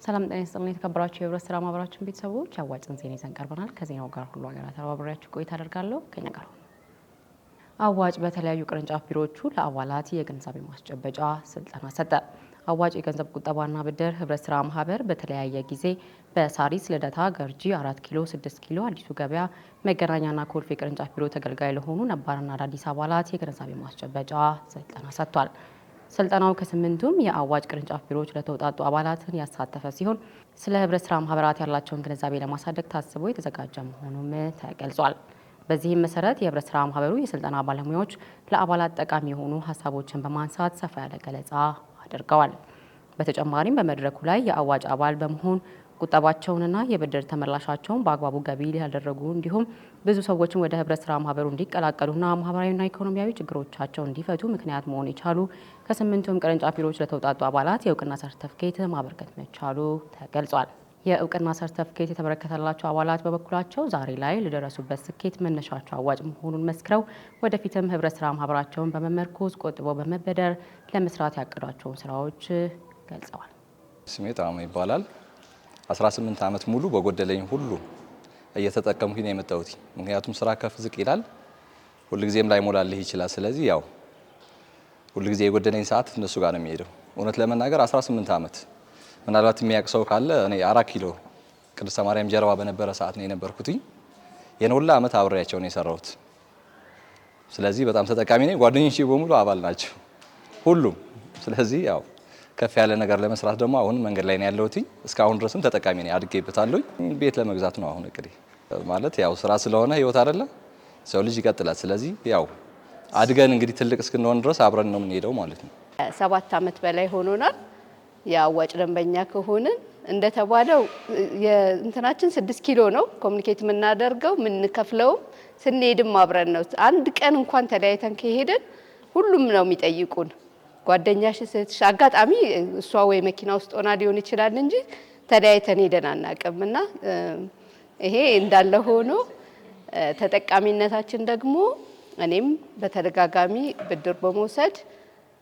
ሰላም ጤና ይስጥልኝ የተከበራችሁ የህብረት ስራ ማህበራችን ቤተሰቦች አዋጭን ዜና ይዘን ቀርበናል። ከዜናው ጋር ሁሉ ሀገራት አብሬያችሁ ቆይታ አደርጋለሁ። ከኛ ጋር አዋጭ በተለያዩ ቅርንጫፍ ቢሮዎቹ ለአባላት የግንዛቤ ማስጨበጫ ስልጠና ሰጠ። አዋጭ የገንዘብ ቁጠባና ብድር ህብረት ስራ ማህበር በተለያየ ጊዜ በሳሪስ ልደታ፣ ገርጂ፣ 4 ኪሎ፣ 6 ኪሎ፣ አዲሱ ገበያ፣ መገናኛና ኮልፌ ቅርንጫፍ ቢሮ ተገልጋይ ለሆኑ ነባርና አዳዲስ አባላት የግንዛቤ ማስጨበጫ ስልጠና ሰጥቷል። ስልጠናው ከስምንቱም የአዋጭ ቅርንጫፍ ቢሮዎች ለተውጣጡ አባላትን ያሳተፈ ሲሆን ስለ ህብረት ስራ ማህበራት ያላቸውን ግንዛቤ ለማሳደግ ታስቦ የተዘጋጀ መሆኑም ተገልጿል። በዚህም መሰረት የህብረት ስራ ማህበሩ የስልጠና ባለሙያዎች ለአባላት ጠቃሚ የሆኑ ሀሳቦችን በማንሳት ሰፋ ያለ ገለጻ አድርገዋል። በተጨማሪም በመድረኩ ላይ የአዋጭ አባል በመሆን ቁጠባቸውንና የብድር ተመላሻቸውን በአግባቡ ገቢ ያደረጉ እንዲሁም ብዙ ሰዎችን ወደ ህብረት ስራ ማህበሩ እንዲቀላቀሉና ማህበራዊና ኢኮኖሚያዊ ችግሮቻቸውን እንዲፈቱ ምክንያት መሆን የቻሉ ከስምንቱም ቅርንጫፍ ቢሮዎች ለተውጣጡ አባላት የእውቅና ሰርተፍኬት ማበርከት መቻሉ ተገልጿል። የእውቅና ሰርተፍኬት የተበረከተላቸው አባላት በበኩላቸው ዛሬ ላይ ለደረሱበት ስኬት መነሻቸው አዋጭ መሆኑን መስክረው ወደፊትም ህብረት ስራ ማህበራቸውን በመመርኮዝ ቆጥበው በመበደር ለመስራት ያቀዷቸውን ስራዎች ገልጸዋል። ስሜ ጣዕሙ ይባላል። 18 ዓመት ሙሉ በጎደለኝ ሁሉ እየተጠቀምኩኝ ነው የመጣሁት። ምክንያቱም ስራ ከፍ ዝቅ ይላል፣ ሁልጊዜም ላይ ሞላልህ ይችላል። ስለዚህ ያው ሁልጊዜ የጎደለኝ ሰዓት እነሱ ጋር ነው የሚሄደው። እውነት ለመናገር 18 ዓመት ምናልባት የሚያውቅ ሰው ካለ እኔ 4 ኪሎ ቅድስተ ማርያም ጀርባ በነበረ ሰዓት ነው የነበርኩትኝ። የነውላ ዓመት አብሬያቸው ነው የሰራሁት። ስለዚህ በጣም ተጠቃሚ ነኝ። ጓደኞቼ በሙሉ አባል ናቸው ሁሉም። ስለዚህ ያው ከፍ ያለ ነገር ለመስራት ደግሞ አሁን መንገድ ላይ ነው ያለሁት። እስካሁን ድረስም ተጠቃሚ ነኝ፣ አድጌበታለሁ። ቤት ለመግዛት ነው አሁን እቅዴ። ማለት ያው ስራ ስለሆነ ህይወት አይደለ፣ ሰው ልጅ ይቀጥላል። ስለዚህ ያው አድገን እንግዲህ ትልቅ እስክንሆን ድረስ አብረን ነው የምንሄደው ማለት ነው። 7 ዓመት በላይ ሆኖናል የአዋጭ ደንበኛ ከሆንን። እንደተባለው የእንትናችን 6 ኪሎ ነው ኮሙኒኬት የምናደርገው የምንከፍለው፣ ስንሄድም አብረን ነው። አንድ ቀን እንኳን ተለያይተን ከሄድን ሁሉም ነው የሚጠይቁን ጓደኛሽ ስትሽ አጋጣሚ እሷ ወይ መኪና ውስጥ ሆና ሊሆን ይችላል እንጂ ተለያይተን ሄደን አናውቅምና ይሄ እንዳለ ሆኖ ተጠቃሚነታችን ደግሞ እኔም በተደጋጋሚ ብድር በመውሰድ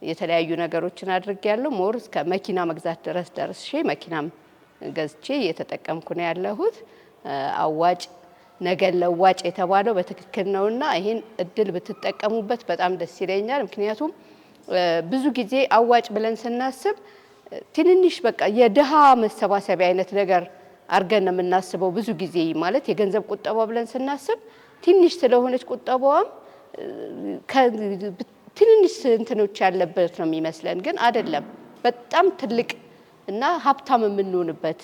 የተለያዩ ነገሮችን አድርጌያለሁ። ሞር እስከ መኪና መግዛት ድረስ ደርሼ መኪናም ገዝቼ እየተጠቀምኩ ነው ያለሁት። አዋጭ ነገ ለዋጭ የተባለው በትክክል ነውና ይሄን እድል ብትጠቀሙበት በጣም ደስ ይለኛል። ምክንያቱም ብዙ ጊዜ አዋጭ ብለን ስናስብ ትንንሽ በቃ የድሃ መሰባሰቢያ አይነት ነገር አድርገን ነው የምናስበው። ብዙ ጊዜ ማለት የገንዘብ ቁጠባ ብለን ስናስብ ትንሽ ስለሆነች ቁጠባዋም ትንንሽ እንትኖች ያለበት ነው የሚመስለን፣ ግን አይደለም። በጣም ትልቅ እና ሀብታም የምንሆንበት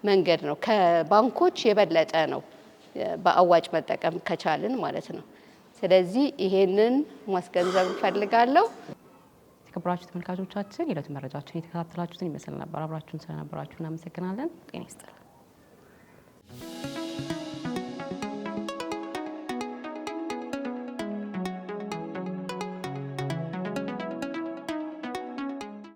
መንገድ ነው። ከባንኮች የበለጠ ነው በአዋጭ መጠቀም ከቻልን ማለት ነው። ስለዚህ ይሄንን ማስገንዘብ እንፈልጋለሁ። የተከበራችሁ ተመልካቾቻችን የዕለቱ መረጃችን የተከታተላችሁትን ይመስል ነበር። አብራችሁን ስለነበራችሁ እናመሰግናለን። ጤና ይስጥልኝ።